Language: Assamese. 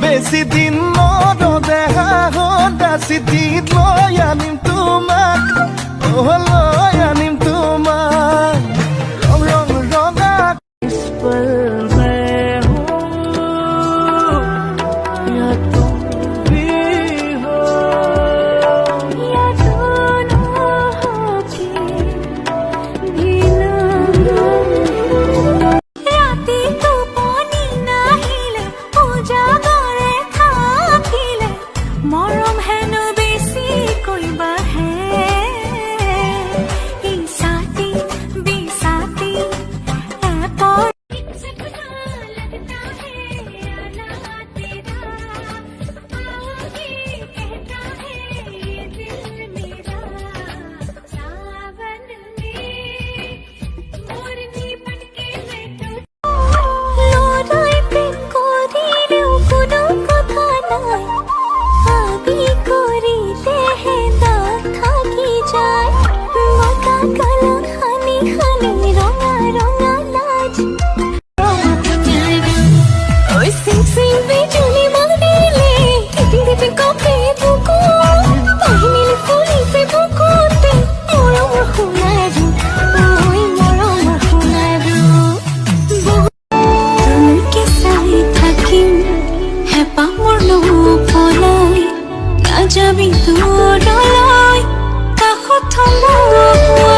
বেছি দিন নদেহা সদা চিঠি লৈ আনিম তোমাক লৈ আনিম তোমাক ৰং ৰং ৰঙা যাবি দূৰলৈ কাষত থম